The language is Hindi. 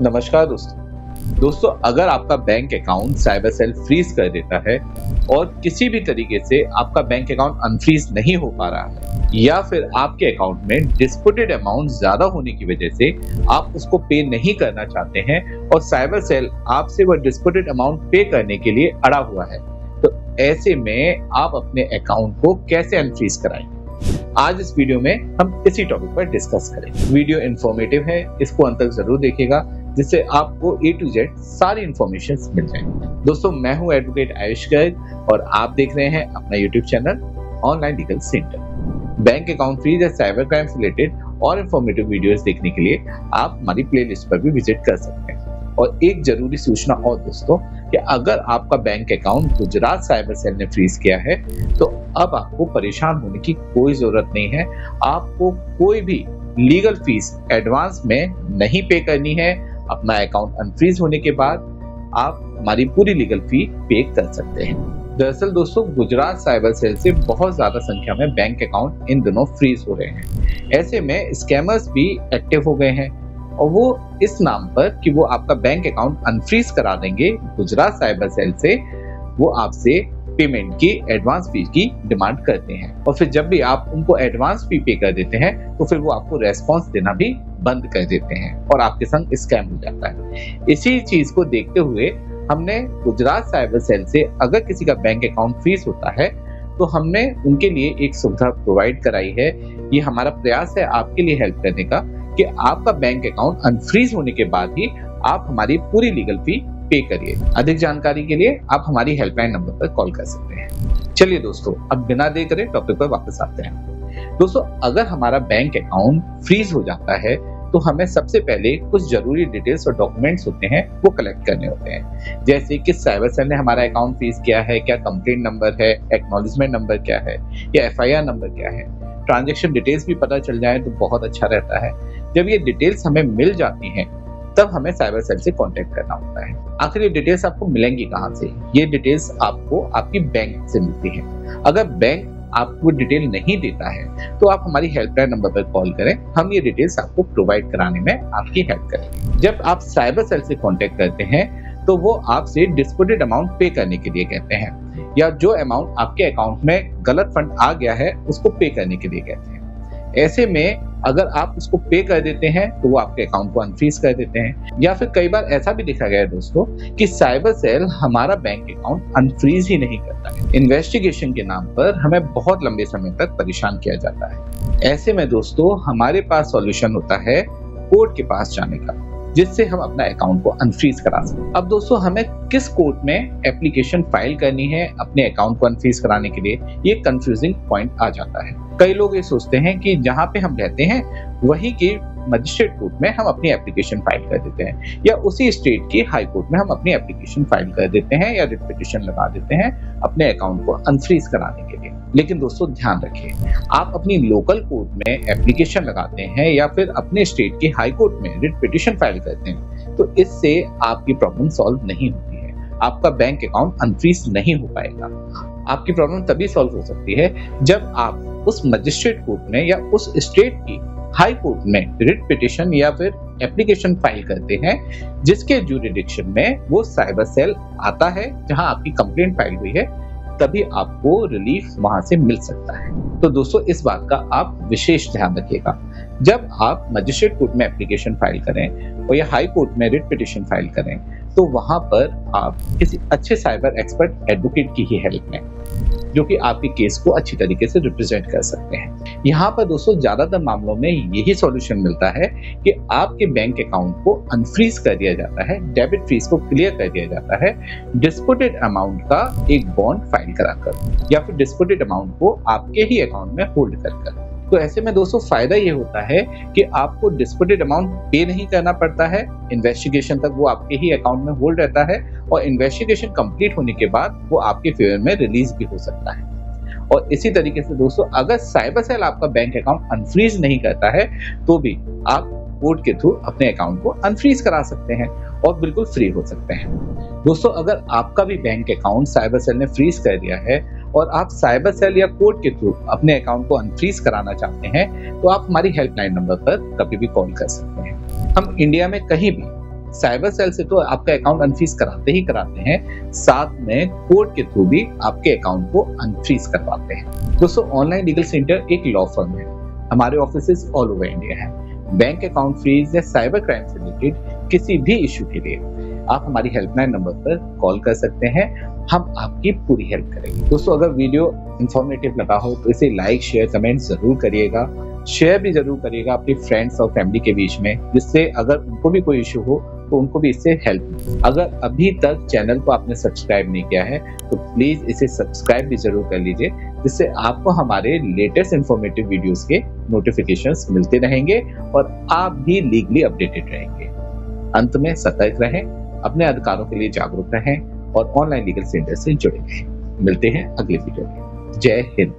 नमस्कार दोस्तों अगर आपका bank account cyber cell freeze कर देता है और किसी भी तरीके से आपका बैंक अकाउंट अनफ्रीज नहीं हो पा रहा है या फिर आपके अकाउंट में डिस्प्यूटेड अमाउंट ज्यादा होने की वजह से आप उसको पे नहीं करना चाहते हैं और साइबर सेल आपसे वो डिस्प्यूटेड अमाउंट पे करने के लिए अड़ा हुआ है, तो ऐसे में आप अपने अकाउंट को कैसे अनफ्रीज कराएंगे। आज इस वीडियो में हम इसी टॉपिक पर डिस्कस करेंगे। वीडियो इंफॉर्मेटिव है, इसको अंत तक जरूर देखिएगा जिससे आपको A to Z सारी इंफॉर्मेशन मिल जाएंगी। दोस्तों मैं हूं एडवोकेट आयुष गर्ग और आप देख रहे हैं अपना YouTube channel online legal centre. Bank account freeze या साइबर क्राइम से रिलेटेड और इंफॉर्मेटिव वीडियोस देखने के लिए आप हमारी प्लेलिस्ट पर भी विजिट कर सकते हैं। और एक जरूरी सूचना और दोस्तों कि अगर आपका bank account Gujarat cyber cell ने फ्रीज किया है तो अब आपको परेशान होने की कोई जरूरत नहीं है। आपको कोई भी लीगल फीस एडवांस में नहीं पे करनी है। अपना अकाउंट अनफ्रीज होने के बाद आप हमारी पूरी लीगल फी पे कर सकते हैं। दरअसल दोस्तों गुजरात साइबर सेल से बहुत ज्यादा संख्या में बैंक अकाउंट इन दिनों फ्रीज हो रहे हैं। ऐसे में स्कैमर्स भी एक्टिव हो गए हैं और वो इस नाम पर कि वो आपका बैंक अकाउंट अनफ्रीज करा देंगे गुजरात साइबर सेल से, वो आपसे पेमेंट की एडवांस फी की डिमांड करते हैं और फिर जब भी आप उनको एडवांस फी पे कर देते हैं तो फिर वो आपको रेस्पॉन्स देना भी बंद कर देते हैं और आपके संग स्कैम हो जाता है। इसी चीज को देखते हुए हमने गुजरात साइबर सेल से अगर किसी का बैंक अकाउंट फ्रीज होता है तो हमने उनके लिए एक सुविधा प्रोवाइड कराई है। ये हमारा प्रयास है आपके लिए हेल्प करने का कि आपका बैंक अकाउंट अनफ्रीज होने के बाद ही आप हमारी पूरी लीगल फी पे करिए। अधिक जानकारी के लिए आप हमारी हेल्पलाइन नंबर पर कॉल कर सकते हैं। चलिए दोस्तों अब बिना देर करे टॉपिक पर वापस आते हैं। दोस्तों अगर हमारा बैंक अकाउंट फ्रीज हो जाता है तो हमें सबसे पहले कुछ जरूरी डिटेल्स और डॉक्यूमेंट्स होते हैं वो कलेक्ट करने होते हैं, जैसे कि साइबर सेल ने हमारा अकाउंट फ्रीज किया है, क्या कंप्लेंट नंबर है, एक्नॉलेजमेंट नंबर क्या है या FIR नंबर क्या है। ट्रांजैक्शन डिटेल्स भी पता चल जाए तो बहुत अच्छा रहता है। जब ये डिटेल्स हमें मिल जाती हैं तब हमें साइबर सेल से कांटेक्ट करना होता है। आखिर ये डिटेल्स आपको मिलेंगी कहां से? ये डिटेल्स आपको आपकी बैंक से मिलती है। अगर बैंक आपको डिटेल नहीं देता है तो आप हमारी हेल्पलाइन नंबर पर कॉल करें, हम ये डिटेल्स आपको प्रोवाइड कराने में आपकी हेल्प करेंगे। जब आप साइबर सेल से कांटेक्ट करते हैं तो वो आपसे डिस्प्यूटेड अमाउंट पे करने के लिए कहते हैं या जो अमाउंट आपके अकाउंट में गलत फंड आ गया है उसको पे करने के लिए कहते हैं। ऐसे में अगर आप उसको पे कर देते हैं तो वो आपके अकाउंट को अनफ्रीज कर देते हैं। या फिर कई बार ऐसा भी देखा गया है दोस्तों कि साइबर सेल हमारा बैंक अकाउंट अनफ्रीज ही नहीं करता है, इन्वेस्टिगेशन के नाम पर हमें बहुत लंबे समय तक परेशान किया जाता है। ऐसे में दोस्तों हमारे पास सॉल्यूशन होता है कोर्ट के पास जाने का, जिससे हम अपना अकाउंट को अनफ्रीज करा सकते। अब दोस्तों हमें किस कोर्ट में एप्लीकेशन फाइल करनी है अपने अकाउंट को अनफ्रीज कराने के लिए, ये कंफ्यूजिंग पॉइंट आ जाता है। कई लोग ये सोचते हैं कि जहां पे हम रहते हैं वहीं के मजिस्ट्रेट कोर्ट में हम अपनी एप्लीकेशन फाइल कर देते हैं या उसी स्टेट की हाई कोर्ट में हम अपनी एप्लीकेशन फाइल कर देते हैं या रिट पिटीशन लगा देते हैं अपने अकाउंट को अनफ्रीज कराने के लिए। लेकिन दोस्तों ध्यान रखिए, आप अपनी लोकल कोर्ट में एप्लीकेशन लगाते हैं या फिर अपने स्टेट की हाई कोर्ट में रिट पिटीशन फाइल करते हैं तो इससे आपकी प्रॉब्लम सॉल्व नहीं होती है, आपका बैंक अकाउंट अनफ्रीज नहीं हो पाएगा। आपकी प्रॉब्लम तभी सॉल्व हो सकती है जब आप उस मजिस्ट्रेट कोर्ट में या उस स्टेट की हाई कोर्ट में रिट पिटीशन या फिर एप्लीकेशन फाइल करते हैं जिसके ज्यूरिडिक्शन में वो साइबर सेल आता है जहां आपकी कंप्लेंट फाइल हुई है, तभी आपको रिलीफ वहां से मिल सकता है। तो दोस्तों इस बात का आप विशेष ध्यान रखिएगा। जब आप मजिस्ट्रेट कोर्ट में एप्लीकेशन फाइल करें और या हाई कोर्ट में रिट पिटीशन फाइल करें तो वहां पर आप किसी अच्छे साइबर एक्सपर्ट एडवोकेट की ही हेल्प लें जो कि आपके केस को अच्छी तरीके से रिप्रेजेंट कर सकते हैं। यहाँ पर दोस्तों ज्यादातर मामलों में यही सॉल्यूशन मिलता है कि आपके बैंक अकाउंट को अनफ्रीज कर दिया जाता है, डेबिट फीस को क्लियर कर दिया जाता है डिस्प्यूटेड अमाउंट का एक बॉन्ड फाइल कराकर या फिर डिस्प्यूटेड अमाउंट को आपके ही अकाउंट में होल्ड कर। तो ऐसे में दोस्तों फायदा ये होता है कि आपको डिस्प्यूटेड अमाउंट पे नहीं करना पड़ता है, इन्वेस्टिगेशन तक वो आपके ही अकाउंट में होल्ड रहता है और इन्वेस्टिगेशन कंप्लीट होने के बाद वो आपके फेवर में रिलीज भी हो सकता है। और इसी तरीके से दोस्तों अगर साइबर सेल आपका बैंक अकाउंट अनफ्रीज नहीं करता है तो भी आप कोर्ट के थ्रू अपने अकाउंट को अनफ्रीज करा सकते हैं और बिल्कुल फ्री हो सकते हैं। दोस्तों अगर आपका भी बैंक अकाउंट साइबर सेल ने फ्रीज कर दिया है और आप साइबर सेल या कोर्ट के थ्रू अपने अकाउंट को अनफ्रीज कराना चाहते हैं तो आप हमारी हेल्पलाइन नंबर पर कभी भी कॉल कर सकते हैं। हम इंडिया में कहीं भी साइबर सेल से तो आपका अकाउंट अनफ्रीज कराते ही कराते हैं, साथ में कोर्ट के थ्रू भी आपके अकाउंट को अनफ्रीज करवाते हैं। दोस्तों, ऑनलाइन लीगल सेंटर एक लॉ फर्म है। हमारे ऑफिसेज ऑल ओवर इंडिया हैं। बैंक अकाउंट फ्रीज या साइबर क्राइम से रिलेटेड किसी भी इश्यू के लिए आप हमारी हेल्पलाइन नंबर पर कॉल कर सकते हैं। हम आपकी पूरी हेल्प करेंगे। दोस्तों, अगर वीडियो इंफॉर्मेटिव लगा हो तो इसे लाइक, शेयर, कमेंट जरूर करिएगा। शेयर भी जरूर करिएगा अपने फ्रेंड्स और फैमिली के बीच में, जिससे अगर उनको भी कोई इशू हो तो उनको भी इससे हेल्प मिले। अगर अभी तक चैनल को आपने सब्सक्राइब नहीं किया है तो प्लीज इसे सब्सक्राइब भी जरूर कर लीजिए, जिससे आपको हमारे लेटेस्ट इंफॉर्मेटिव वीडियोस के नोटिफिकेशंस मिलते रहेंगे और आप भी लीगली अपडेटेड रहेंगे। अंत में सतर्क रहें, अपने अधिकारों के लिए जागरूक रहें और ऑनलाइन लीगल सेंटर से जुड़े रहें। मिलते हैं अगले वीडियो में। जय हिंद।